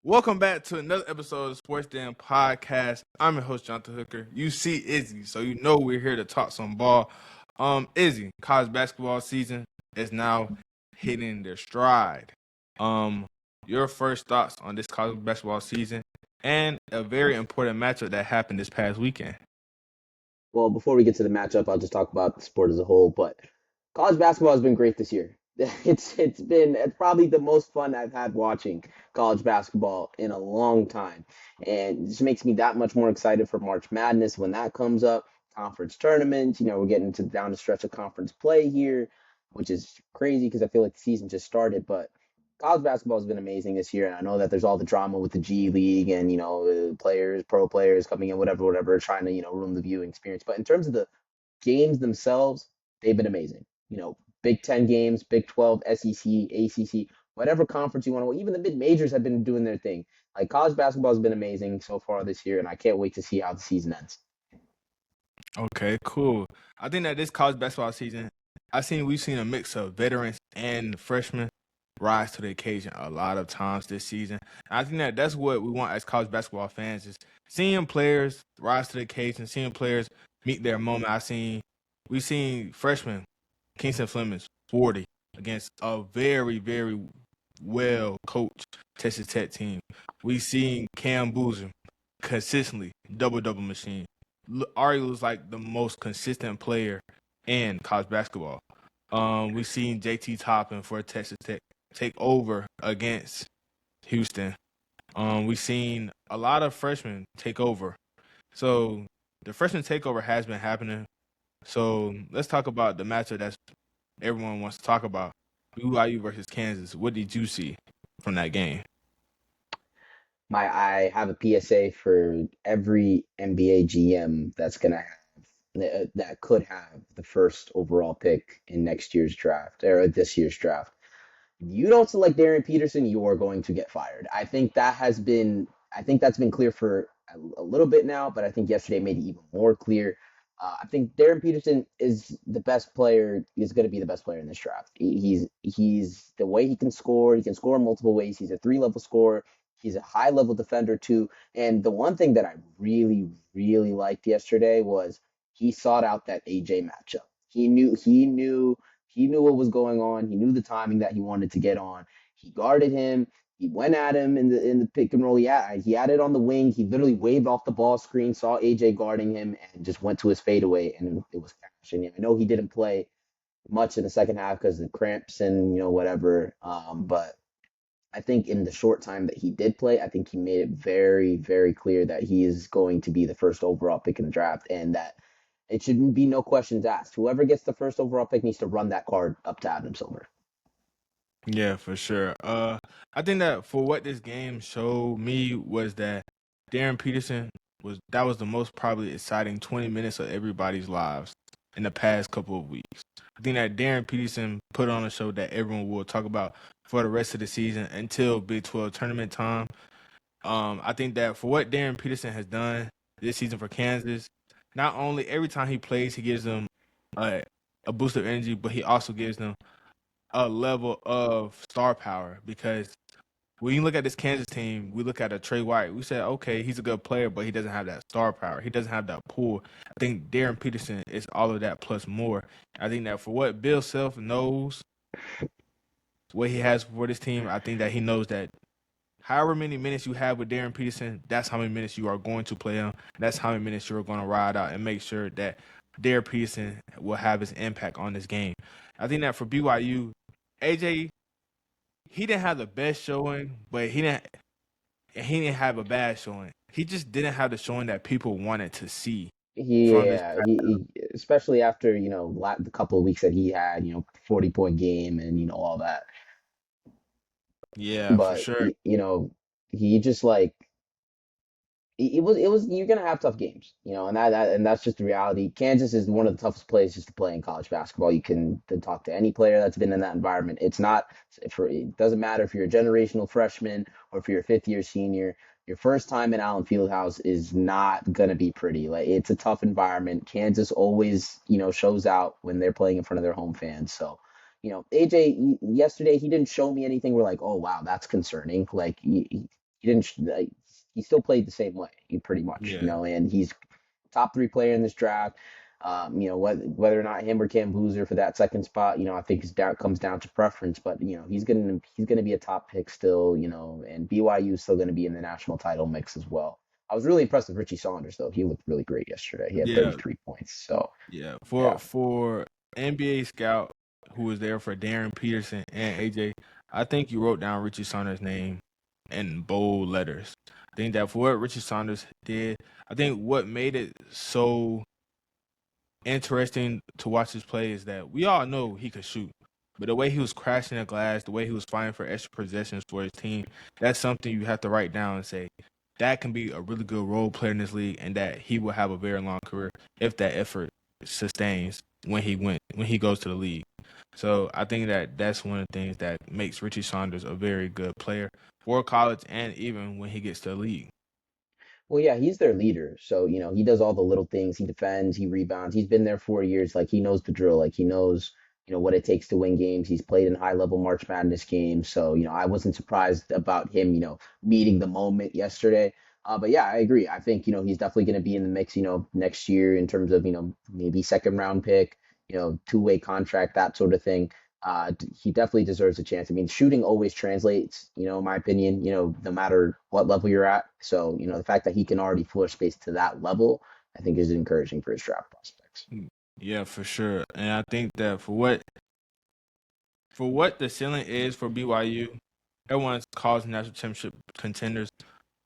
Welcome back to another episode of the Sports Den Podcast. I'm your host, Jonathan Hooker. You see Izzy, so you know we're here to talk some ball. Izzy, college basketball season is now hitting their stride. Um, your first thoughts on this college basketball season and a very important matchup that happened this past weekend. Well, before we get to the matchup, I'll just talk about the sport as a whole. But college basketball has been great this year. It's probably the most fun I've had watching college basketball in a long time, and it just makes me that much more excited for March Madness when that comes up. Conference tournaments, we're getting to down the stretch of conference play here, which is crazy because I feel like the season just started. But college basketball has been amazing this year, and I know that there's all the drama with the G League and players, pro players coming in, whatever, trying to ruin the viewing experience. But in terms of the games themselves, they've been amazing. Big Ten games, Big 12, SEC, ACC, whatever conference you want to. Even the mid majors have been doing their thing. Like college basketball has been amazing so far this year, and I can't wait to see how the season ends. Okay, cool. I think that this college basketball season, we've seen a mix of veterans and freshmen rise to the occasion a lot of times this season. I think that that's what we want as college basketball fans is seeing players rise to the occasion, seeing players meet their moment. We've seen freshmen Kingston Flemings 40 against a very well coached Texas Tech team. We've seen Cam Boozer consistently double machine. Ari was like the most consistent player in college basketball. We've seen JT Toppin for Texas Tech take over against Houston. We've seen a lot of freshmen take over. So the freshman takeover has been happening. So let's talk about the matchup that everyone wants to talk about. BYU versus Kansas. What did you see from that game? I have a PSA for every NBA GM that's gonna have that could have the first overall pick in next year's draft or this year's draft. You don't select Darren Peterson, you are going to get fired. I think that's been clear for a little bit now, but I think yesterday made it even more clear. I think Darren Peterson is the best player. Is going to be the best player in this draft. He's the way he can score. He can score in multiple ways. He's a three-level scorer. He's a high-level defender too. And the one thing that I really liked yesterday was he sought out that AJ matchup. He knew what was going on. He knew the timing that he wanted to get on. He guarded him. He went at him in the pick and roll. He had it on the wing. He literally waved off the ball screen, saw AJ guarding him, and just went to his fadeaway, and it was cash. And I know he didn't play much in the second half because of the cramps and whatever. But I think in the short time that he did play, I think he made it very clear that he is going to be the first overall pick in the draft, and that it shouldn't be no questions asked. Whoever gets the first overall pick needs to run that card up to Adam Silver. Yeah, for sure. I think that for what this game showed me was that Darren Peterson was the most probably exciting 20 minutes of everybody's lives in the past couple of weeks. I think that Darren Peterson put on a show that everyone will talk about for the rest of the season until Big 12 tournament time. I think that for what Darren Peterson has done this season for Kansas, not only every time he plays, he gives them a, a boost of energy, but he also gives them a level of star power because when you look at this Kansas team, we look at a Trey White. We said, okay, he's a good player, but he doesn't have that star power. He doesn't have that pull. I think Darren Peterson is all of that plus more. I think that for what Bill Self knows, what he has for this team, I think that he knows that however many minutes you have with Darren Peterson, that's how many minutes you are going to play him. That's how many minutes you're going to ride out and make sure that Darren Peterson will have his impact on this game. I think that for BYU, AJ, he didn't have the best showing, but he didn't have a bad showing. He just didn't have the showing that people wanted to see from this. Yeah, especially after the couple of weeks that he had, 40-point game and all that. Yeah, for But sure. he just like it was you're gonna have tough games, and that's just the reality. Kansas is one of the toughest places to play in college basketball. You can talk to any player that's been in that environment. It doesn't matter if you're a generational freshman or if you're a fifth year senior. Your first time in Allen Fieldhouse is not gonna be pretty. Like it's a tough environment. Kansas always, shows out when they're playing in front of their home fans. So, AJ yesterday he didn't show me anything. We're like, oh wow, that's concerning. Like he didn't like, he still played the same way, pretty much, Yeah. and he's top three player in this draft. Whether or not him or Cam Boozer for that second spot, I think comes down to preference. But he's gonna be a top pick still, and BYU is still gonna be in the national title mix as well. I was really impressed with Richie Saunders though. He looked really great yesterday. He had Yeah. 33 points. So Yeah. yeah. For NBA scout who was there for Darren Peterson and AJ, I think you wrote down Richie Saunders' name in bold letters. I think that for what Richie Saunders did, I think what made it so interesting to watch his play is that we all know he could shoot. But the way he was crashing the glass, the way he was fighting for extra possessions for his team, that's something you have to write down and say, that can be a really good role player in this league and that he will have a very long career if that effort sustains when he goes to the league. So I think that that's one of the things that makes Richie Saunders a very good player for college and even when he gets to the league. Well, yeah, he's their leader. So, he does all the little things. He defends, he rebounds. He's been there 4 years. Like, he knows the drill. Like, he knows, what it takes to win games. He's played in high level March Madness games. So, I wasn't surprised about him, meeting the moment yesterday. But yeah, I agree. I think, he's definitely going to be in the mix, next year in terms of, maybe second round pick, two-way contract, that sort of thing. He definitely deserves a chance. I mean, shooting always translates, in my opinion, no matter what level you're at. So, the fact that he can already floor space to that level, I think is encouraging for his draft prospects. Yeah, for sure. And I think that for what the ceiling is for BYU, everyone's calls national championship contenders,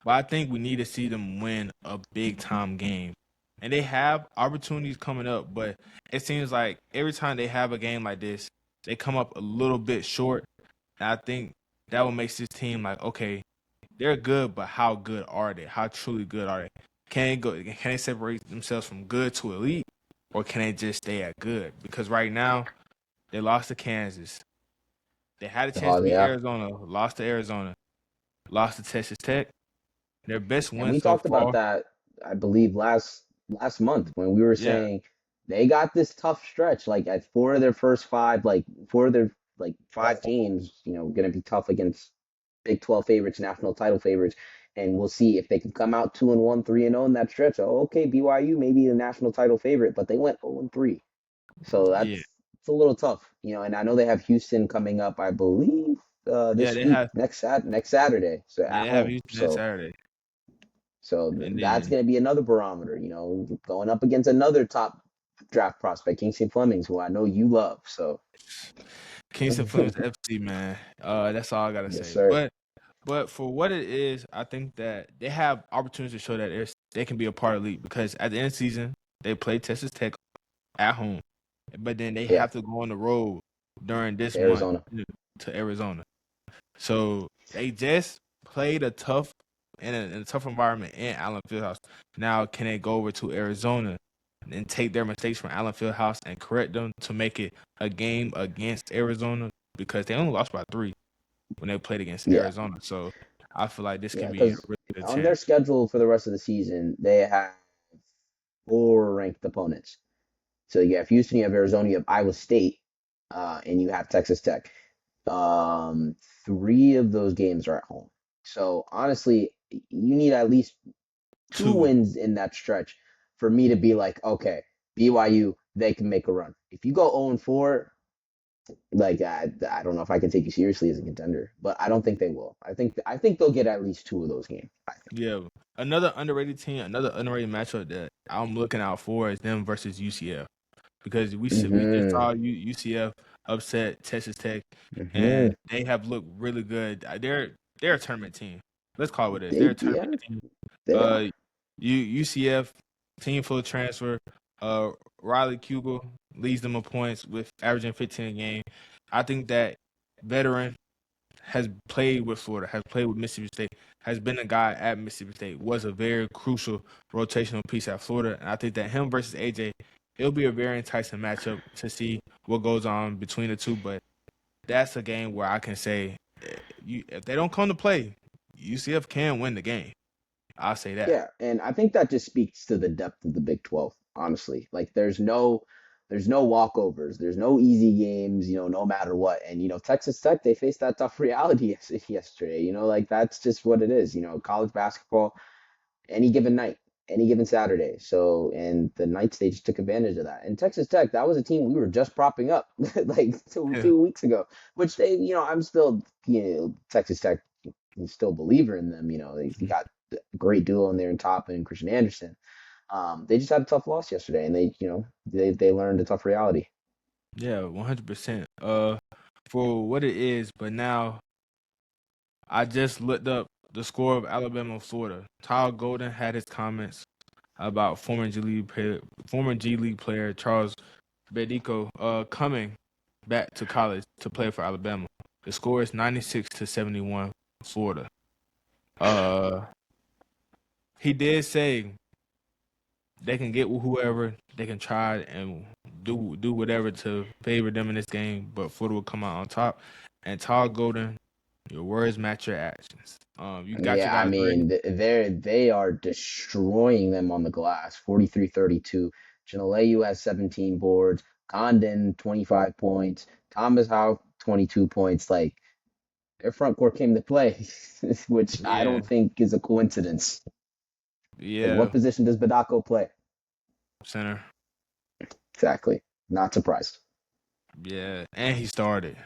but I think we need to see them win a big time game. And they have opportunities coming up, but it seems like every time they have a game like this, they come up a little bit short. And I think that what makes this team like, okay, they're good, but how good are they? How truly good are they? Can they separate themselves from good to elite, or can they just stay at good? Because right now, they lost to Kansas. They had a chance to Oh beat yeah, Arizona, lost to Arizona, lost to Texas Tech. Their best and win we so talked about far. that, I believe last month when we were Yeah, saying they got this tough stretch. Like at four of their first five, like four of their like five games, going to be tough against Big 12 favorites, national title favorites, and we'll see if they can come out 2-1, 3-0 in that stretch. Oh, okay, BYU may be the national title favorite, but they went 0-3, so yeah, it's a little tough, And I know they have Houston coming up, I believe, yeah. this They week, have, next Saturday, so yeah, at they have home. Houston next So Saturday, and that's then going to be another barometer, going up against another top draft prospect, Kingsley Flemings, who I know you love. So Kingston Flames FC, man. That's all I gotta yes, say. sir. But for what it is, I think that they have opportunities to show that they can be a part of the league because at the end of the season they play Texas Tech at home, but then they Yeah, have to go on the road during this to month Arizona. to Arizona. So they just played in a tough environment in Allen Fieldhouse. Now can they go over to Arizona and take their mistakes from Allen Fieldhouse and correct them to make it a game against Arizona because they only lost by 3 when they played against Yeah, Arizona. So I feel like this yeah, can be a because really good on their chance. schedule for the rest of the season, they have four ranked opponents. So you have Houston, you have Arizona, you have Iowa State, and you have Texas Tech. Um, Three of those games are at home. So honestly, you need at least two 2. wins in that stretch for me to be like, okay, BYU, they can make a run. If you go 0-4, like I don't know if I can take you seriously as a contender, but I don't think they will. I think they'll get at least two of those games. I think. Yeah. Another underrated team, another underrated matchup that I'm looking out for is them versus UCF. Because we just Mm-hmm. saw UCF upset Texas Tech, Mm-hmm. and they have looked really good. They're a tournament team. Let's call it what it is. They're a tournament Yeah, team. they are. Uh, UCF team full of transfer. Uh, Riley Kugel leads them in points with averaging 15 a game. I think that veteran has played with Florida, has played with Mississippi State, has been a guy at Mississippi State, was a very crucial rotational piece at Florida. And I think that him versus AJ, it'll be a very enticing matchup to see what goes on between the two. But that's a game where I can say, if they don't come to play, UCF can win the game. I'll say that. Yeah, and I think that just speaks to the depth of the Big 12, honestly. Like there's no walkovers, there's no easy games, no matter what. And Texas Tech, they faced that tough reality yesterday. Like that's just what it is. College basketball, any given night, any given Saturday. So, and the Knights, they just took advantage of that. And Texas Tech, that was a team we were just propping up like Yeah. 2 weeks ago, which they, I'm still, Texas Tech, still a believer in them. They got a great duo in there in Top and Christian Anderson. They just had a tough loss yesterday, and they learned a tough reality. Yeah, 100%. For what it is, but now I just looked up the score of Alabama Florida. Kyle Golden had his comments about former G League player Charles Bedico coming back to college to play for Alabama. The score is 96-71 Florida. Uh he did say they can get whoever, they can try and do whatever to favor them in this game, but Florida will come out on top. And Todd Golden, your words match your actions. You got your Yeah, I guys ready. mean, they are destroying them on the glass, 43-32. Janaleu has 17 boards, Condon 25 points, Thomas Howe 22 points. Like their front court came to play, which I Yeah, don't think is a coincidence. Because what yeah, position does Badako play? center. Exactly. Not surprised. Yeah, and he started.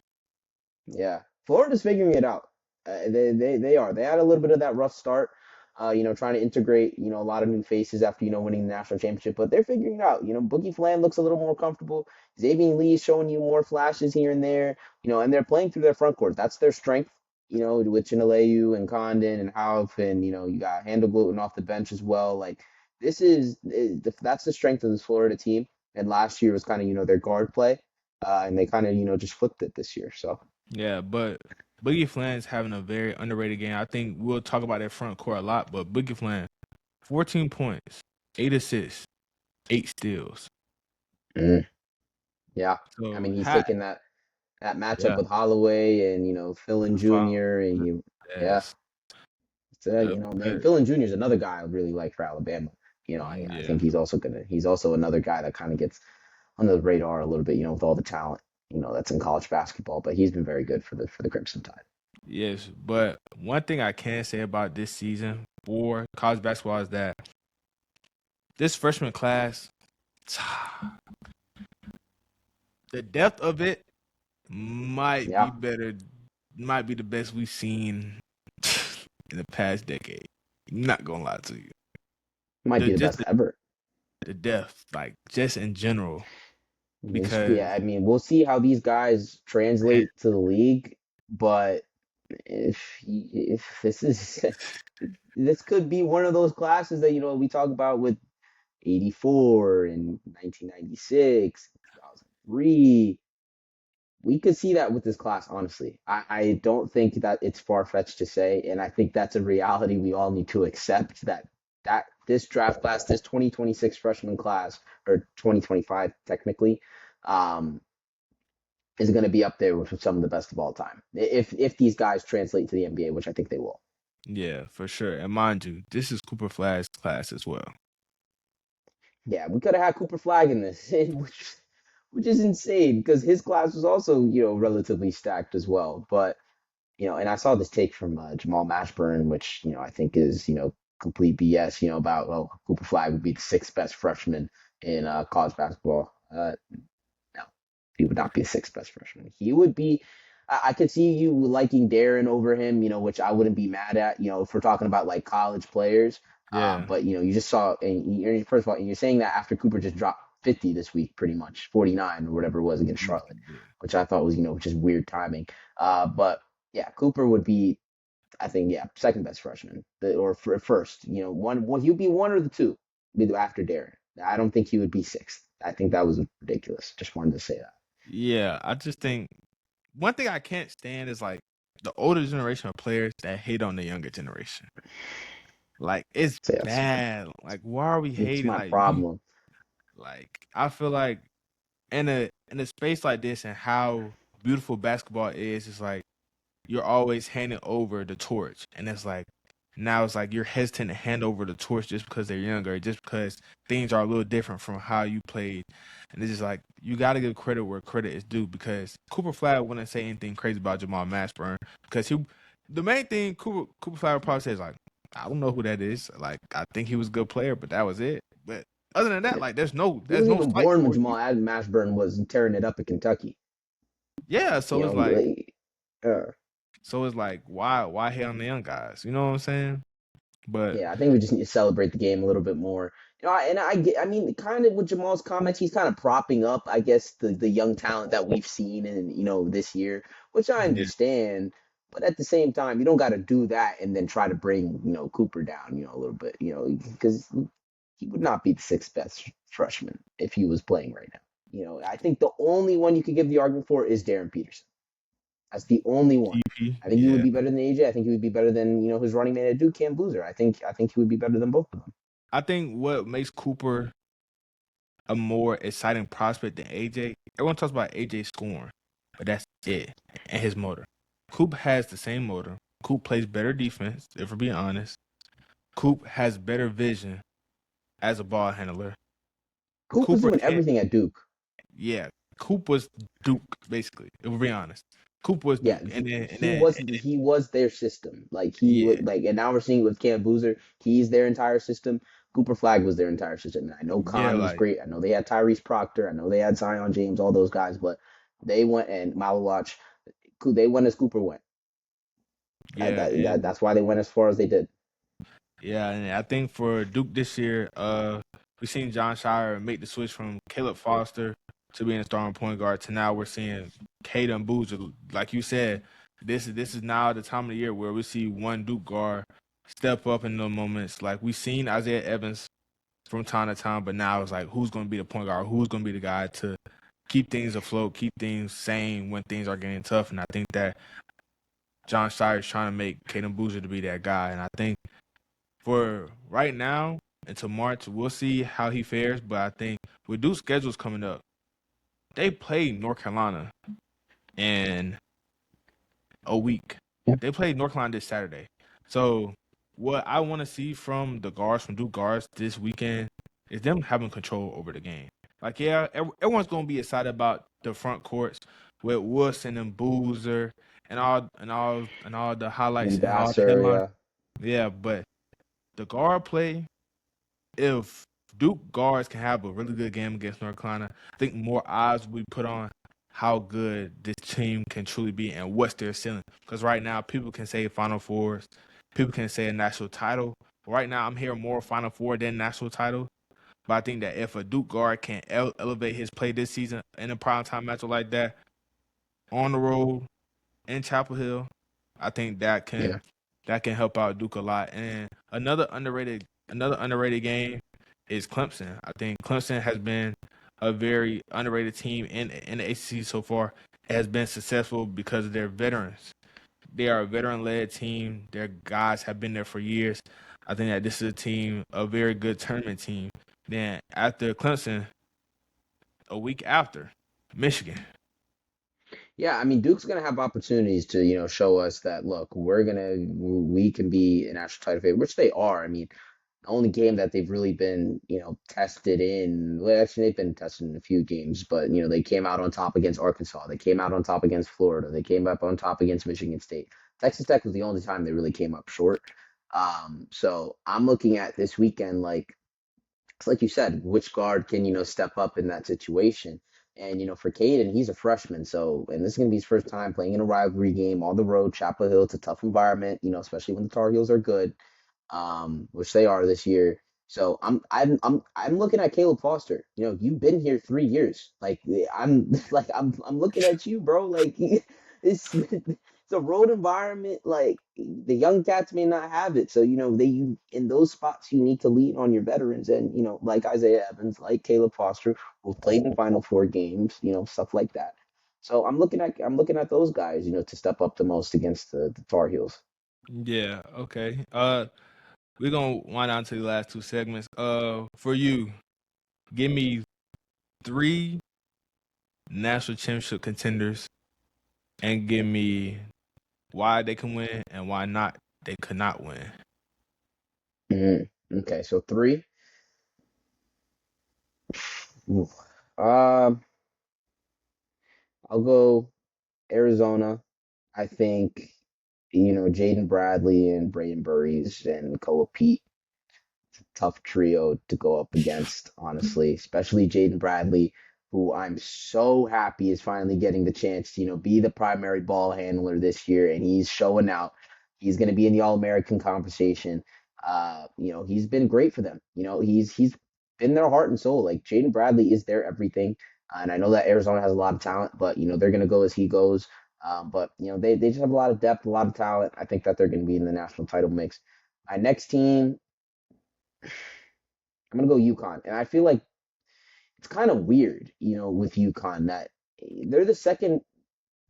Yeah, Florida's figuring it out. They are. They had a little bit of that rough start, trying to integrate, a lot of new faces after, winning the national championship, but they're figuring it out. Boogie Flan looks a little more comfortable. Xavier Lee is showing you more flashes here and there, and they're playing through their front court. That's their strength, with Chinaleu and Condon and Hauf, and, you got Handel Gluten off the bench as well. Like, that's the strength of this Florida team. And last year was kind of, their guard play, and they kind of, just flipped it this year. So. Yeah, but Boogie Flan's having a very underrated game. I think we'll talk about that front court a lot, but Boogie Flan, 14 points, 8 assists, 8 steals. Mm. Yeah, I So, mean he's taking that matchup yeah, with Holloway and Philin the final, Jr. and yeah, yes. man, But, Philin Jr. is another guy I really like for Alabama. I yeah. think he's also another guy that kind of gets under the radar a little bit, with all the talent that's in college basketball. But he's been very good for the Crimson Tide. Yes, but one thing I can say about this season for college basketball is that this freshman class, the depth of it might be Yeah, better, might be the best we've seen in the past decade. I'm not gonna lie to you. might The be the just best ever. the depth, like just in general, Yeah, because I mean we'll see how these guys man, translate to the league, but if this is this could be one of those classes that we talk about with 84 and 1996, 2003. We could see that with this class, honestly. I don't think that it's far fetched to say, and I think that's a reality we all need to accept that this draft class, this 2026 freshman class, or 2025 technically, um, is going to be up there with some of the best of all time. If these guys translate to the NBA, which I think they will. yeah, for sure. And mind you, this is Cooper Flagg's class as well. Yeah, we could have had Cooper Flag in this, which is insane because his class was also relatively stacked as well. But and I saw this take from Jamal Mashburn, which I think is complete BS. About Cooper Flag would be the sixth best freshman in college basketball. No, he would not be the sixth best freshman. He would be. I could see you liking Darren over him, which I wouldn't be mad at, if we're talking about like college players. Yeah, But you just saw, and first of all, and you're saying that after Cooper just dropped 50 this week, pretty much 49 or whatever it was against Charlotte, yeah, which I thought was just weird timing. But yeah, Cooper would be, I think, yeah, second best freshman, or first. He'd be one or the two after Darren. I don't think he would be sixth. I think that was ridiculous. Just wanted to say that. yeah. I just think one thing I can't stand is like the older generation of players that hate on the younger generation. Like it's So yes, bad. Like why are we it's hating? my problem. Like I feel like in a space like this and how beautiful basketball is, it's like you're always handing over the torch, and it's like Now it's like you're hesitant to hand over the torch just because they're younger, just because things are a little different from how you played. And it's just like you got to give credit where credit is due because Cooper Flag wouldn't say anything crazy about Jamal Mashburn because the main thing Cooper Flag would probably say is like, I don't know who that is. Like I think he was a good player, but that was it. But other than that, Yeah. like there's no He wasn't even slight born when towards Jamal you. Mashburn was tearing it up in Kentucky. Yeah, You know, so it's like why hate on the young guys? You know what I'm saying? But yeah, I think we just need to celebrate the game a little bit more. You know, and I get, I mean, kind of with Jamal's comments, he's kind of propping up, I guess, the young talent that we've seen in, this year, which I yeah, understand. But at the same time, you don't got to do that and then try to bring, Cooper down, a little bit, because he would not be the sixth best freshman if he was playing right now. I think the only one you could give the argument for is Darren Peterson. That's the only one. TP, I think he would yeah. be better than AJ. I think he would be better than his running mate at Duke, Cam Boozer. I think he would be better than both of them. I think what makes Cooper a more exciting prospect than AJ. Everyone talks about AJ scoring, but that's it. And his motor. Coop has the same motor. Coop plays better defense, if we're being honest. Coop has better vision as a ball handler. Coop was Cooper doing can't. everything at Duke. Yeah, Coop was Duke basically. If we're being honest, Coop was Yeah, Duke, and he then and he then was he was their system. Like he yeah, would and now we're seeing it with Cam Boozer. He's their entire system. Cooper Flag was their entire system. And I know yeah, Khan was like great. I know they had Tyrese Proctor. I know they had Zion James. All those guys, but they went and Malawach. They went as Cooper went. yeah, and That's why they went as far as they did. yeah, and I think for Duke this year, we've seen John Shire make the switch from Caleb Foster to being a starting point guard to now we're seeing Caden Boozer. Like you said, this is now the time of the year where we see one Duke guard step up in the moments. Like we've seen Isaiah Evans from time to time, but now it's like who's going to be the point guard? Who's going to be the guy to keep things afloat, keep things sane when things are getting tough? And I think that John Shire is trying to make Caden Boozer to be that guy, and I think for right now until March, we'll see how he fares. But I think with Duke's schedules coming up, they play North Carolina in a week. Yeah. They play North Carolina this Saturday. So what I want to see from the guards, from Duke guards this weekend, is them having control over the game. Like, yeah, everyone's gonna be excited about the front courts with Wilson and Boozer and all the highlights And and all the Vassar, headlines. yeah. Yeah, but the guard play, if Duke guards can have a really good game against North Carolina, I think more eyes will be put on how good this team can truly be and what's their ceiling. Because right now, people can say Final Fours, people can say a national title. Right now, I'm hearing more Final Four than national title. But I think that if a Duke guard can elevate his play this season in a primetime matchup like that, on the road in Chapel Hill, I think Yeah. that can help out Duke a lot. And another underrated game is Clemson. I think Clemson has been a very underrated team in the ACC so far. It has been successful because of their veterans. They are a veteran-led team. Their guys have been there for years. I think that this is a team, a very good tournament team. Then after Clemson, a week after, Michigan. Yeah, I mean Duke's gonna have opportunities to, show us that look, we can be an national title favorite, which they are. I mean, the only game that they've really been, tested in, well, actually they've been tested in a few games, but they came out on top against Arkansas, they came out on top against Florida, they came up on top against Michigan State. Texas Tech was the only time they really came up short. So I'm looking at this weekend like it's like you said, which guard can, step up in that situation? And, for Caden, he's a freshman. So, and this is going to be his first time playing in a rivalry game on the road, Chapel Hill. It's a tough environment, especially when the Tar Heels are good, which they are this year. So I'm looking at Caleb Foster. You've been here 3 years. Like I'm looking at you, bro. Like it's a road environment. Like the young cats may not have it. So you in those spots you need to lean on your veterans and like Isaiah Evans, like Caleb Foster, who played in Final Four games. Stuff like that. So I'm looking at those guys. To step up the most against the Tar Heels. Yeah, okay. We're gonna wind down to the last two segments. For you, give me three national championship contenders and give me why they can win and why not they could not win. Okay, so three. Ooh. Um, I'll go Arizona. I think Jaden Bradley and Braden Burries and Koa Pete, tough trio to go up against, honestly, especially Jaden Bradley, who I'm so happy is finally getting the chance to, be the primary ball handler this year, and he's showing out. He's going to be in the All American conversation. He's been great for them. He's been their heart and soul. Like Jaden Bradley is their everything. And I know that Arizona has a lot of talent, but they're going to go as he goes. But they just have a lot of depth, a lot of talent. I think that they're going to be in the national title mix. My next team, I'm gonna go UConn, and I feel like it's kind of weird, with UConn that they're the second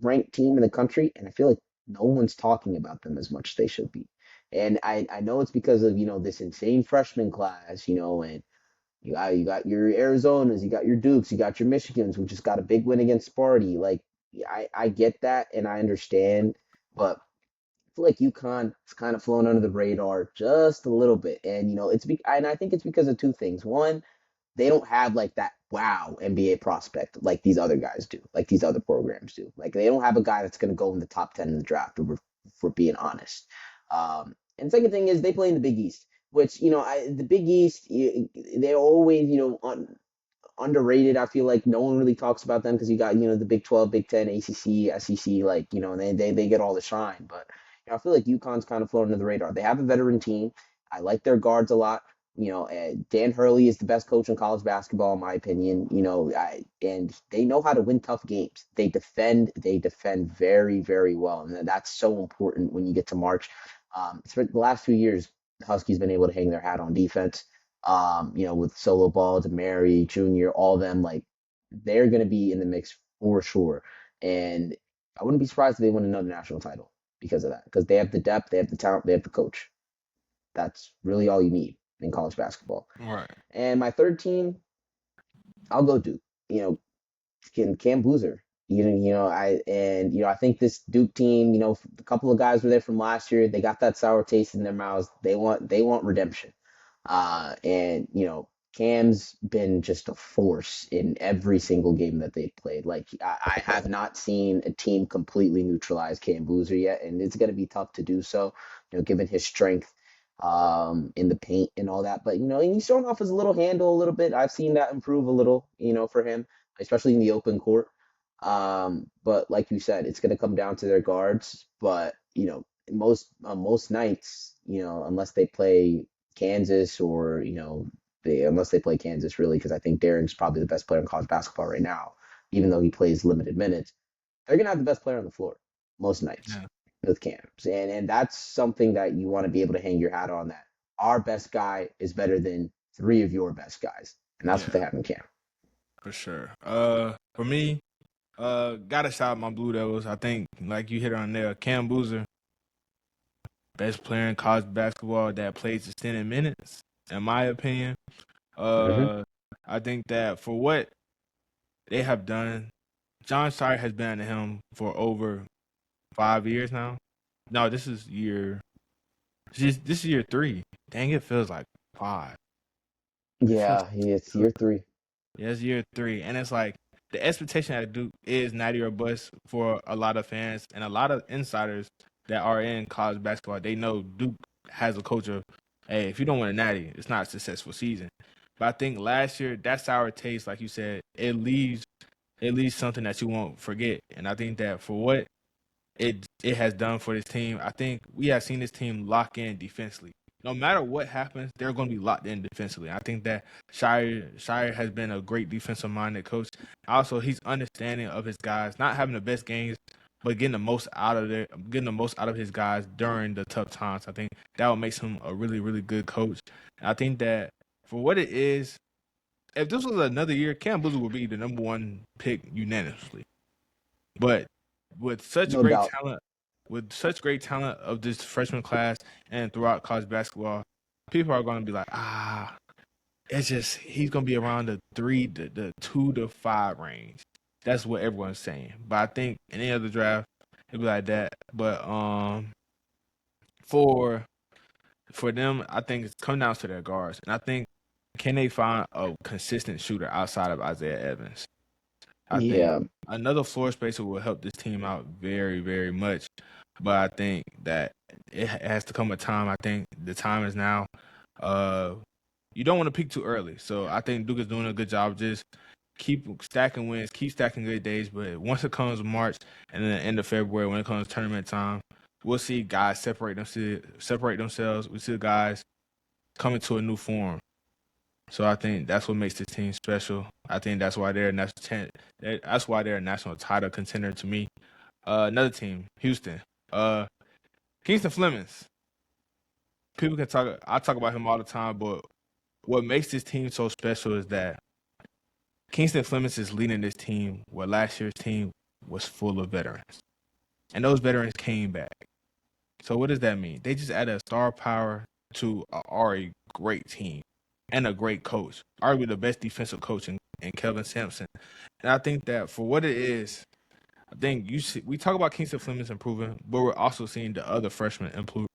ranked team in the country, and I feel like no one's talking about them as much as they should be. And I know it's because of this insane freshman class, and you got your Arizonas, you got your Dukes, you got your Michigans, who just got a big win against Sparty. Like I get that and I understand, but I feel like UConn is kind of flown under the radar just a little bit, and and I think it's because of two things. One, they don't have like that wow NBA prospect like these other guys do, like these other programs do. Like they don't have a guy that's going to go in the top 10 in the draft, if we're being honest. And second thing is they play in the Big East, which, the Big East, they're always, underrated. I feel like no one really talks about them because you got the Big 12, Big 10, ACC, SEC, like and they get all the shine. But I feel like UConn's kind of flown under the radar. They have a veteran team. I like their guards a lot. Dan Hurley is the best coach in college basketball, in my opinion. And they know how to win tough games. They defend very, very well, and that's so important when you get to March. For the last few years, the Huskies been able to hang their hat on defense. With Solo Ball, Mary Jr., all of them, like they're going to be in the mix for sure. And I wouldn't be surprised if they win another national title because of that, because they have the depth, they have the talent, they have the coach. That's really all you need in college basketball. Right. And my third team, I'll go Duke. You know, Cam Boozer. I think this Duke team, a couple of guys were there from last year. They got that sour taste in their mouths. They want redemption. And Cam's been just a force in every single game that they've played. Like I have not seen a team completely neutralize Cam Boozer yet, and it's going to be tough to do so, given his strength in the paint and all that. But and he's showing off his little handle a little bit. I've seen that improve a little, for him, especially in the open court. But like you said, it's going to come down to their guards. But most nights, unless they play Kansas or unless they play Kansas really, because I think Darren's probably the best player in college basketball right now, even though he plays limited minutes. They're gonna have the best player on the floor most nights Yeah. with Camps, and that's something that you want to be able to hang your hat on. That our best guy is better than three of your best guys, and that's what they Yeah. have in Cam. For sure. For me, gotta shout out my Blue Devils. I think like you hit on there, Cam Boozer, best player in college basketball that plays extended minutes, in my opinion. Hmm. Uh, I think that for what they have done, John Shire has been under him for over 5 years now. No, this is year three. Dang, it feels like five. It feels Yeah, it's year three. Yeah, it's year three, and it's like the expectation at Duke is natty or bust for a lot of fans and a lot of insiders that are in college basketball. They know Duke has a culture of, hey, if you don't win a natty, it's not a successful season. But I think last year that sour taste, like you said, it leaves something that you won't forget. And I think that for what it has done for this team. I think we have seen this team lock in defensively. No matter what happens, they're going to be locked in defensively. I think that Shire has been a great defensive minded coach. Also, he's understanding of his guys, not having the best games, but getting the most out of his guys during the tough times. I think that what makes him a really, really good coach. And I think that for what it is, if this was another year, Cam Boozer would be the number one pick unanimously. But with such No great doubt. talent, with such great talent of this freshman class and throughout college basketball, people are going to be like, it's just he's going to be around the 2 to 5 range. That's what everyone's saying. But I think in any other draft, it'd be like that. But for for them, I think it's come down to their guards, and I think can they find a consistent shooter outside of Isaiah Evans? I think Yeah. another floor spacer will help this team out very, very much. But I think that it has to come a time. I think the time is now. Uh, you don't want to peak too early. So I think Duke is doing a good job. Just keep stacking wins, keep stacking good days. But once it comes March and then the end of February, when it comes tournament time, we'll see guys separate themselves. We see guys coming to a new form. So I think that's what makes this team special. I think that's why they're a that's why they're a national title contender to me. Another team, Houston. Kingston Flemings. People can talk. I talk about him all the time, but what makes this team so special is that Kingston Flemings is leading this team where last year's team was full of veterans. And those veterans came back. So what does that mean? They just added star power to a already great team and a great coach. Arguably the best defensive coach in Kelvin Sampson. And I think that for what it is, I think we talk about Kingston Flemings improving, but we're also seeing the other freshmen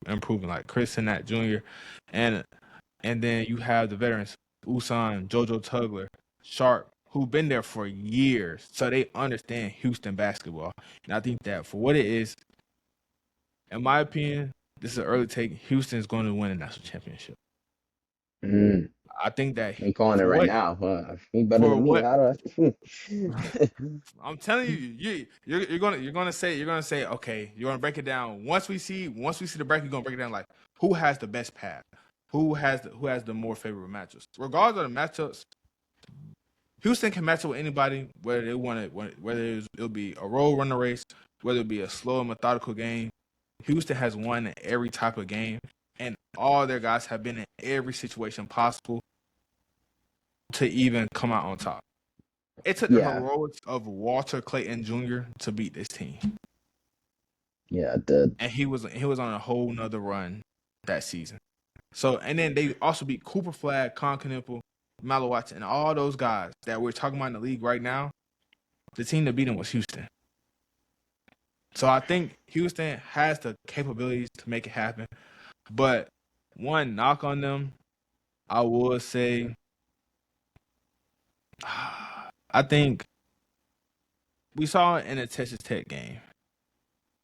improving, like Chris Sinnat Jr. and and then you have the veterans, Usan, JoJo Tugler, Sharp, who've been there for years. So they understand Houston basketball. And I think that for what it is, in my opinion, this is an early take. Houston is going to win a national championship. Mm. I think that Me calling it for right what now. Me better for than me. what How do I? I'm telling you, you're gonna say, okay, you're gonna break it down. Once we see the break, you're gonna break it down like who has the best path, who has the more favorable matchups. Regardless of the matchups, Houston can match up with anybody, whether they want it, whether it'll be a roll runner race, whether it be a slow methodical game. Houston has won in every type of game, and all their guys have been in every situation possible to even come out on top. It took the Yeah. heroics of Walter Clayton Jr. to beat this team, Yeah. The and he was on a whole nother run that season. So, and then they also beat Cooper Flag, Con Knueppel, Malo Watson, and all those guys that we're talking about in the league right now. The team that beat them was Houston. So I think Houston has the capabilities to make it happen. But one knock on them, I would say, I think we saw it in the Texas Tech game.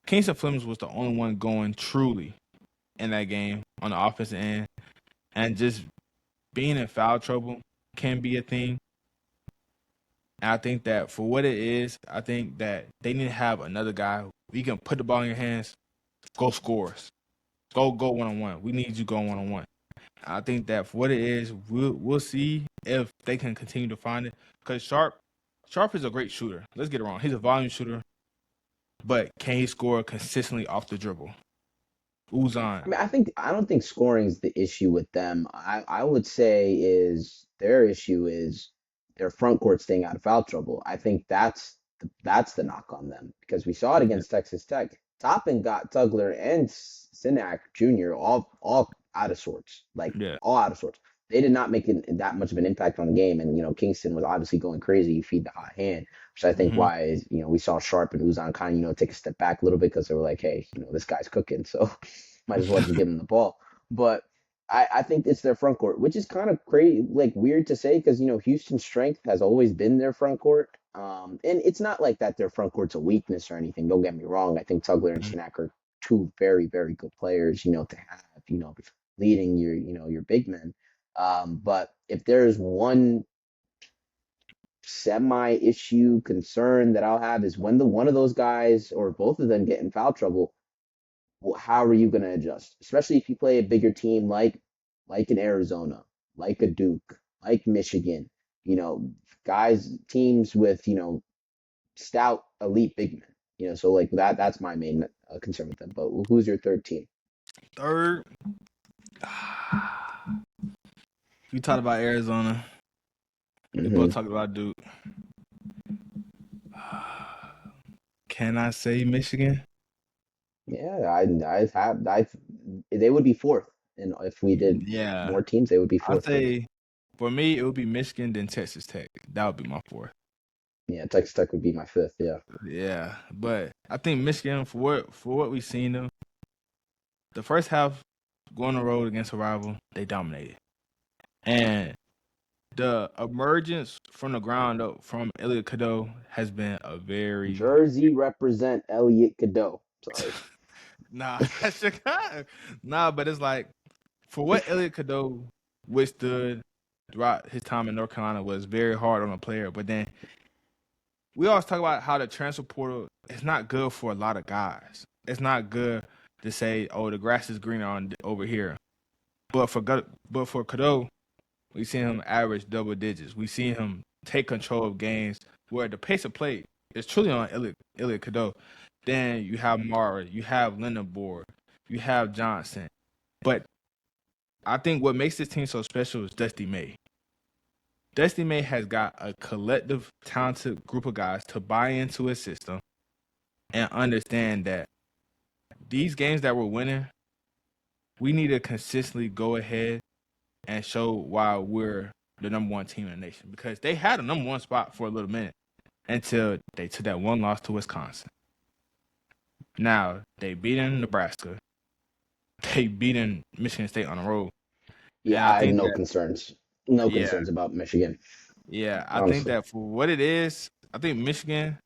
Kingston Flemings was the only one going truly in that game on the offensive end. And just being in foul trouble can be a thing. And I think that for what it is, I think that they need to have another guy who you can put the ball in your hands, go scores. Go one on one. We need you going one on one. I think that for what it is, we'll see if they can continue to find it. Because Sharp is a great shooter. Let's get it wrong. He's a volume shooter, but can he score consistently off the dribble? Uzan. I mean, I don't think scoring is the issue with them. I would say is their issue is their front court staying out of foul trouble. I think that's the knock on them because we saw it Yeah. against Texas Tech. Toppin got Tugler and Sinak Jr. all out of sorts, like Yeah. all out of sorts. They did not make that much of an impact on the game, and Kingston was obviously going crazy. You feed the hot hand, which I think Mm-hmm. why is we saw Sharp and Uzan kind of take a step back a little bit because they were like, hey, this guy's cooking, so might as well just give him the ball. But I think it's their front court, which is kind of crazy, like weird to say because Houston's strength has always been their front court. And it's not like that their front court's a weakness or anything. Don't get me wrong. I think Tugler and Shinak are two very, very good players, to have, leading your big men. But if there's one semi issue concern that I'll have is when the one of those guys or both of them get in foul trouble, well, how are you going to adjust? Especially if you play a bigger team like an Arizona, like a Duke, like Michigan, guys teams with stout elite big men. So like that's my main concern with them. But who's your third team? Third, we talked about Arizona. We both Hmm. talked about Duke. Can I say Michigan? Yeah, I they would be fourth, and if we did Yeah. more teams, they would be I'd fourth for me. say for me, it would be Michigan, then Texas Tech. That would be my fourth. Yeah, Texas Tech would be my fifth. Yeah. Yeah. But I think Michigan, for what we've seen them, the first half go on the road against a rival, they dominated. And the emergence from the ground up from Elliot Cadeau has been a very Jersey represent Elliot Cadeau. Sorry. nah, nah, but it's like for what Elliot Cadeau withstood throughout his time in North Carolina was very hard on a player. But then we always talk about how the transfer portal is not good for a lot of guys. It's not good to say, "Oh, the grass is greener on over here." But for Cadeau, we see him average double digits. We see him take control of games where the pace of play is truly on Elliot Cadeau. Then you have Mara, you have Lindenborg, you have Johnson. But I think what makes this team so special is Dusty May. Dusty May has got a collective, talented group of guys to buy into his system and understand that these games that we're winning, we need to consistently go ahead and show why we're the number one team in the nation. Because they had a number one spot for a little minute until they took that one loss to Wisconsin. Now, they beat in Nebraska. They beat in Michigan State on the road. And Yeah, I I have think no that, concerns. No yeah, concerns about Michigan, yeah, I think honestly. that for what it is, I think Michigan,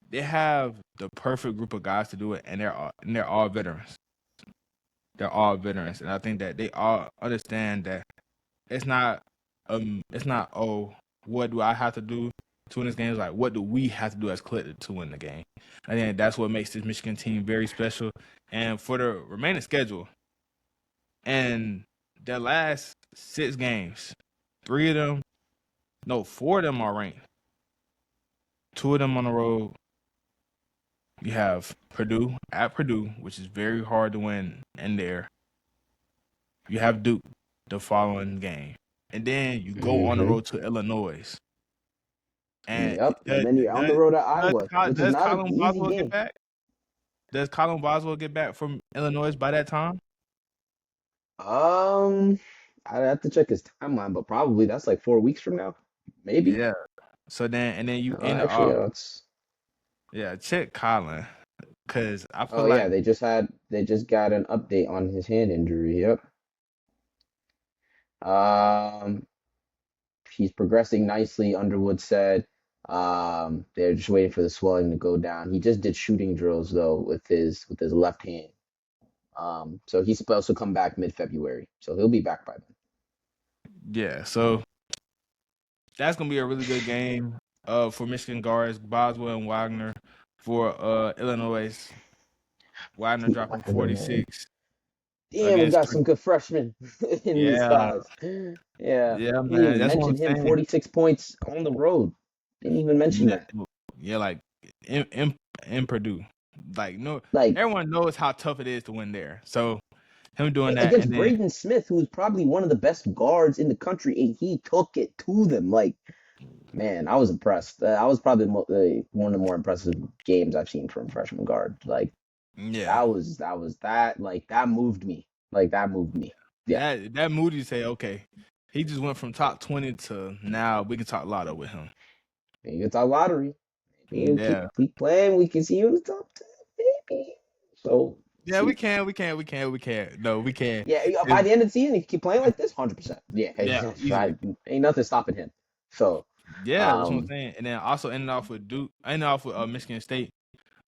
they have the perfect group of guys to do it, and they're all veterans. They're all veterans, and I think that they all understand that it's not oh, what do I have to do to win this game? It's like what do we have to do as collective to win the game? I think that's what makes this Michigan team very special. And for the remaining schedule, and their last 6 games, 3 of them, no, 4 of them are ranked. 2 of them on the road. You have Purdue at Purdue, which is very hard to win in there. You have Duke the following game. And then you go on the Hmm. road to Illinois. And Yep. And does, then you're on the road at Iowa, which is does not an Colin easy Boswell get game. back? Does Colin Boswell get back from Illinois by that time? Um, I'd have to check his timeline, but probably that's like 4 weeks from now. Maybe. Yeah. So then, and then you end it Actually, off. it's Yeah, check Colin. Because I feel oh yeah, like, they just got an update on his hand injury. Yep. Um, he's progressing nicely, Underwood said. They're just waiting for the swelling to go down. He just did shooting drills though with his left hand. So he's supposed to come back mid-February. So he'll be back by then. yeah. So that's going to be a really good game for Michigan guards, Boswell and Wagner. For Illinois, Wagner dropping Wagner, man. 46 Damn, we against got some good freshmen in this yeah, class. Yeah. yeah, Didn't man. even That's what mention him. I'm saying. 46 points on the road. Didn't even mention Yeah, that. yeah, like in Purdue, like no, Like everyone knows how tough it is to win there. So him doing that, against and then Braden Smith, who's probably one of the best guards in the country, and he took it to them. Like, man, I was impressed. I was probably one of the more impressive games I've seen from freshman guard. Like, yeah, that moved me. Like, that moved me. Yeah. that Moody say okay, he just went from top 20 to now we can talk lotto with him. Maybe it's our lottery. Maybe you Yeah, keep playing, we can see you in the top 10, maybe. So, yeah, see. we can. No, we can. Yeah, by the end of the season, if you keep playing like this, 100%. Yeah, Yeah, easily. ain't nothing stopping him. So, Yeah, that's what I'm um, saying. And then also ending off with Duke, ending off with Michigan State.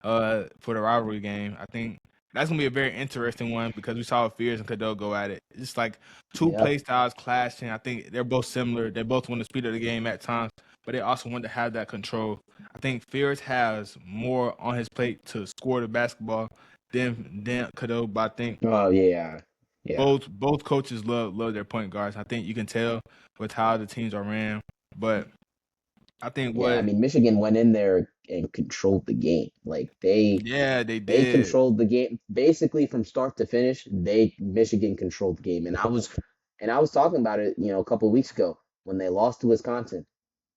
For the rivalry game. I think that's gonna be a very interesting one because we saw Fears and Cadeau go at it. It's like two yeah. play styles clashing. I think they're both similar. They both want the speed of the game at times, but they also want to have that control. I think Fears has more on his plate to score the basketball than Cadeau, but I think Oh, yeah. Yeah. both coaches love their point guards. I think you can tell with how the teams are ran. But I think Yeah, I what mean, Michigan went in there and controlled the game. Like yeah, they they did. controlled the game basically from start to finish. They Michigan controlled the game, and I was talking about it, a couple of weeks ago when they lost to Wisconsin.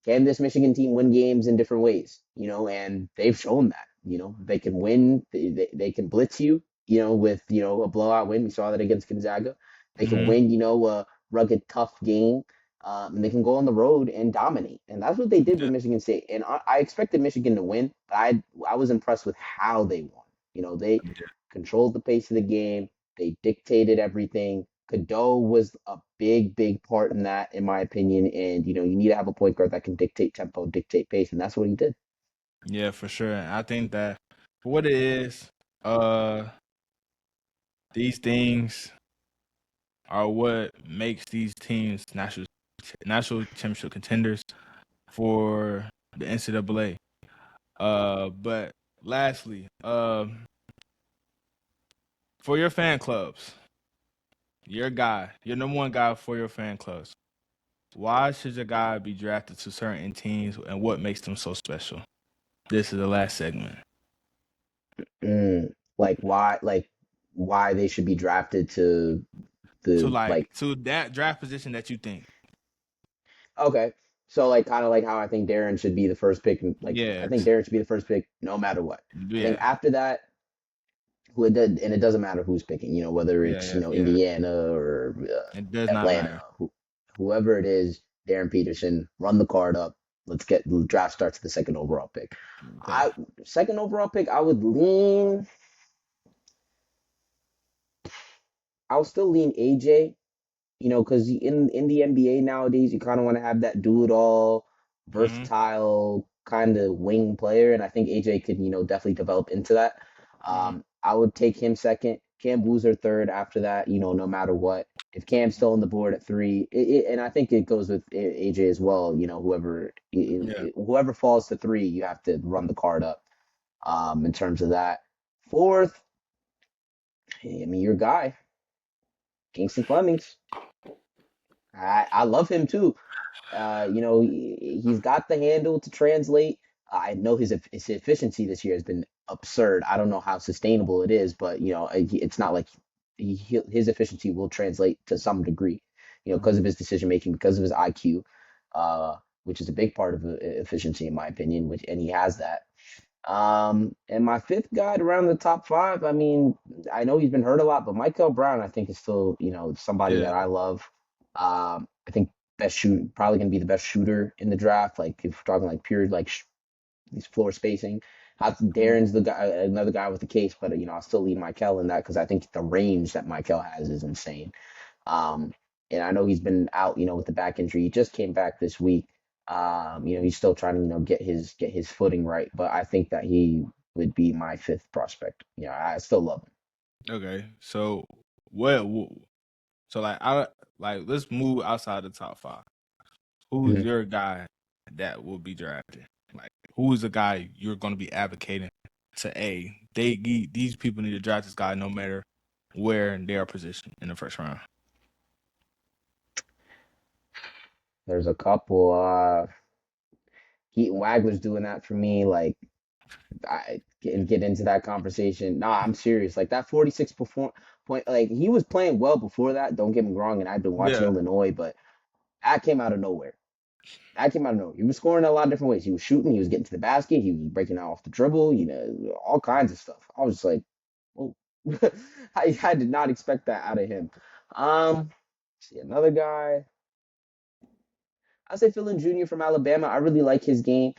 Can this Michigan team win games in different ways? And they've shown that. They can win. They can blitz you. With a blowout win. We saw that against Gonzaga. They can Mhm. win. A rugged, tough game. And they can go on the road and dominate. And that's what they did with Michigan State. And I expected Michigan to win, but I was impressed with how they won. They Yeah. controlled the pace of the game. They dictated everything. Cadeau was a big part in that, in my opinion. And you need to have a point guard that can dictate tempo, dictate pace, and that's what he did. Yeah, for sure. And I think that for what it is, uh, these things are what makes these teams national championship contenders for the NCAA. But lastly, for your fan clubs, your number one guy for your fan clubs. Why should your guy be drafted to certain teams, and what makes them so special? This is the last segment. Mm, why they should be drafted to To the like to that draft position that you think. okay. So like kind of like how I think Darren should be the first pick, and like I think Yes. Darren should be the first pick no matter what. I think Yeah. after that, who it did, and it doesn't matter who's picking, whether Yeah. it's Yeah. Yeah. Indiana or It does not Atlanta, matter. whoever it is, Darren Peterson, run the card up. Let's get the draft starts the second overall pick. Okay. Second overall pick, I would lean. I'll still lean AJ. Because in the NBA nowadays, you kind of want to have that do it all, Mm-hmm. versatile kind of wing player, and I think AJ could definitely develop into that. Mm-hmm. I would take him second, Cam Boozer third. After that, no matter what, if Cam's still on the board at three, and I think it goes with AJ as well. Yeah. Whoever falls to three, you have to run the card up. In terms of that, fourth, I mean your guy, Kingston Flemings. I love him too. He's got the handle to translate. I know his efficiency this year has been absurd. I don't know how sustainable it is, but it's not like his efficiency will translate to some degree, because of his decision making, because of his IQ, which is a big part of efficiency in my opinion. And he has that. And my fifth guy around the top five. I mean, I know he's been hurt a lot, but Michael Brown, I think, is still, somebody Yeah. that I love. I think probably gonna be the best shooter in the draft. Like if we're talking like pure like these floor spacing. Mhm. Darren's the guy, another guy with the case, but I'll still lead Michael in that because I think the range that Michael has is insane. Um, and I know he's been out, with the back injury. He just came back this week. He's still trying to, get his footing right. But I think that he would be my fifth prospect. I still love him. Okay. So what? So like let's move outside the top five. Who's Mhm. your guy that will be drafted? Like who's the guy you're going to be advocating to? These people need to draft this guy no matter where they are positioned in the first round. There's a couple. Keaton Wagler's doing that for me. Like I get into that conversation. Nah, I'm serious. Like that 46 point, like he was playing well before that. Don't get me wrong, and I've been watching Yeah. Illinois, but that came out of nowhere. That came out of nowhere. He was scoring in a lot of different ways. He was shooting. He was getting to the basket. He was breaking out off the dribble. All kinds of stuff. I was just like, oh, I did not expect that out of him. See another guy. I say Philin Jr. from Alabama. I really like his game.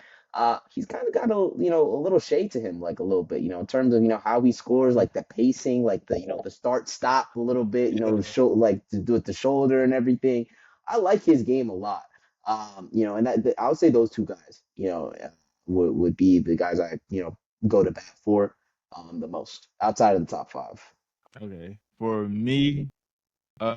He's kind of got a little shade to him, like a little bit, in terms of how he scores, like the pacing, like the start stop a little bit, show like to do it the shoulder and everything. I like his game a lot. And I would say those two guys, would be the guys I go to bat for the most outside of the top five. Okay. For me, uh,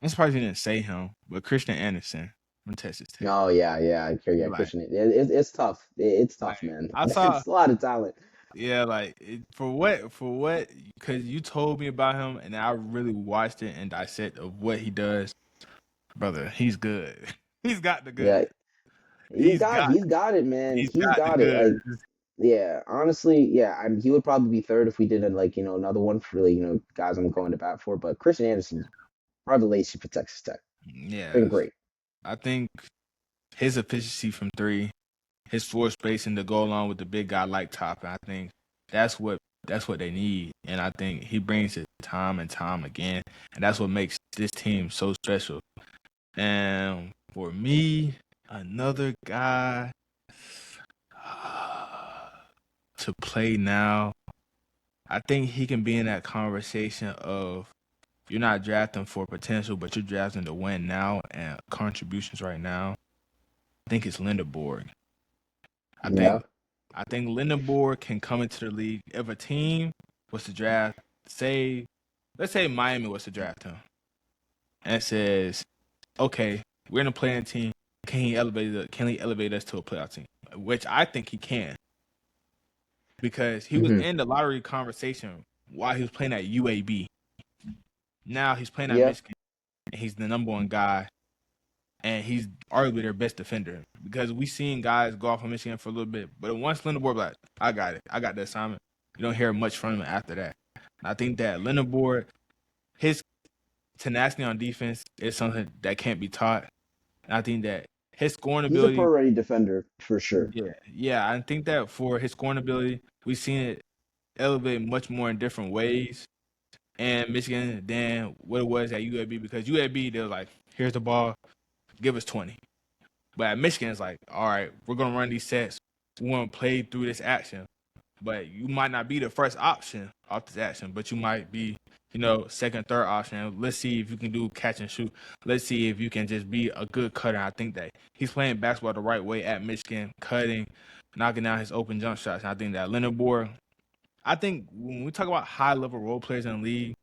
I'm surprised you didn't say him, but Christian Anderson from Texas Tech. Oh yeah, yeah, Like, Christian. It's tough. It's like tough, man. I saw, It's a lot of talent. yeah, for what, because you told me about him, and I really watched it and dissect of what he does, brother. He's good. He's got the Yeah, good. He's got he's got it, man. he's He's got the got it. good. Like, yeah, honestly, yeah. He would probably be third if we did another one for guys I'm going to bat for. But Christian Anderson's revelation for Texas Tech. Been Yes, great. I think his efficiency from three, his floor spacing to go along with the big guy like Toppin. I think that's what that's what they need, and I think he brings it time and time again, and that's what makes this team so special. And for me, another guy, to play now. I think he can be in that conversation of you're not drafting for potential, but you're drafting to win now and contributions right now. I think it's Lindeborg. I Yeah. think I think Lindeborg can come into the league if a team was to draft, say, let's say Miami was to draft him, and it says, okay, we're in a playing team. Can he elevate us to a playoff team? Which I think he can because he was Hmm. in the lottery conversation while he was playing at UAB. Now he's playing at Yeah. Michigan, and he's the number one guy, and he's arguably their best defender because we seen guys go off on Michigan for a little bit, but once Lindeborg like, I got it, I got the assignment. You don't hear much from him after that. I think that Lindeborg, his tenacity on defense is something that can't be taught. And I think that his scoring He's a ability, pro-ready defender for sure. yeah, I think that for his scoring ability, we've seen it elevate much more in different ways. And Michigan than what it was at UAB because UAB they was like, here's the ball, give us 20. But at Michigan, it's like, all right, we're gonna run these sets. We want to play through this action. But you might not be the first option off this action, but you might be, second, third option. Let's see if you can do catch and shoot. Let's see if you can just be a good cutter. I think that he's playing basketball the right way at Michigan, cutting, knocking down his open jump shots. And I think that Lindenborg, I think when we talk about high level role players in the league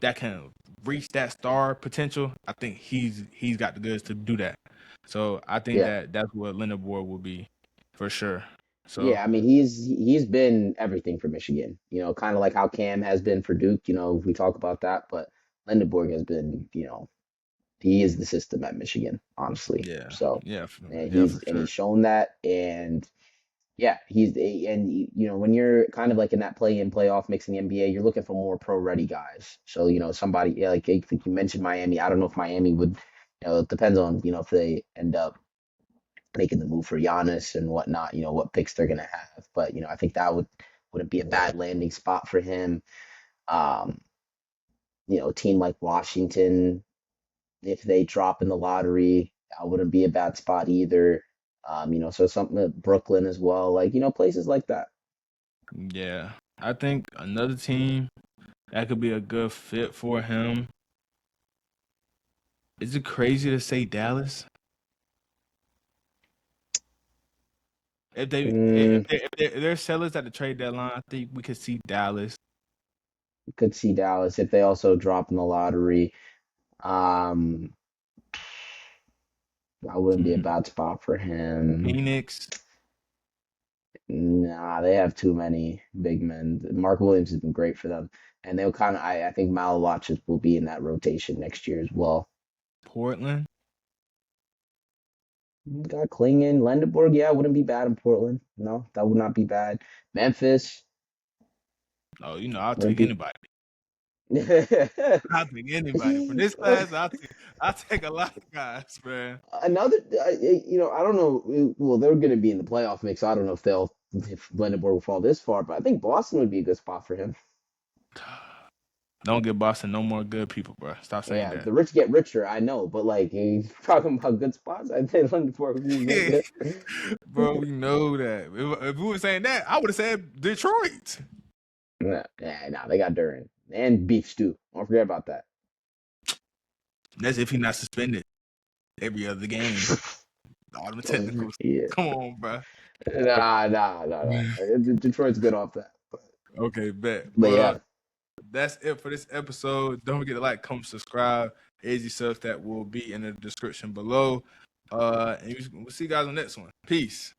that can reach that star potential, I think he's got the goods to do that. So I think Yeah. that that's what Lindenborg will be for sure. So Yeah, I mean he's been everything for Michigan. Kind of like how Cam has been for Duke. We talk about that, but Lindenborg has been, he is the system at Michigan, honestly. yeah, So, yeah, and yeah, for he's sure. shown that, and yeah, when you're kind of like in that play-in playoff mixing NBA, you're looking for more pro-ready guys. So, somebody, yeah, like I think you mentioned Miami. I don't know if Miami would, it depends on, if they end up making the move for Giannis and whatnot, what picks they're gonna have. But, I think that wouldn't be a bad landing spot for him. Um, a team like Washington, if they drop in the lottery, that wouldn't be a bad spot either. So something that Brooklyn as well, like, places like that. Yeah, I think another team that could be a good fit for him. Is it crazy to say Dallas? If they Mm, if they're sellers at the trade deadline, I think we could see Dallas, could see Dallas if they also drop in the lottery. Um, that wouldn't be a mm, bad spot for him. Phoenix. Nah, they have too many big men. Mark Williams has been great for them, and they'll kind of. I think Malawachis will be in that rotation next year as well. Portland. Got Klingon, Lendeborg, yeah, wouldn't be bad in Portland. No, that would not be bad. Memphis Oh, I'll wouldn't take be. anybody. I'll take anybody for this class. I'll take a lot of guys, man. Another, I don't know. Well, they're going to be in the playoff mix. So I don't know if Lendeborg will fall this far, but I think Boston would be a good spot for him. Don't give Boston no more good people, bro. Stop saying Yeah, that. the rich get richer. I know, but like he's talking about good spots. I think Lendeborg would be real good. Bro, we know that. If we were saying that, I would have said Detroit. Nah, they got Duran and beef stew. Don't forget about that. That's if he's not suspended every other game. All the technicals. Yeah. Come on, bro. Nah. Detroit's good off that. Okay, bet. But Well, yeah, that's it for this episode. Don't forget to like, comment, subscribe. Izzy subs that will be in the description below. And we'll see you guys on the next one. Peace.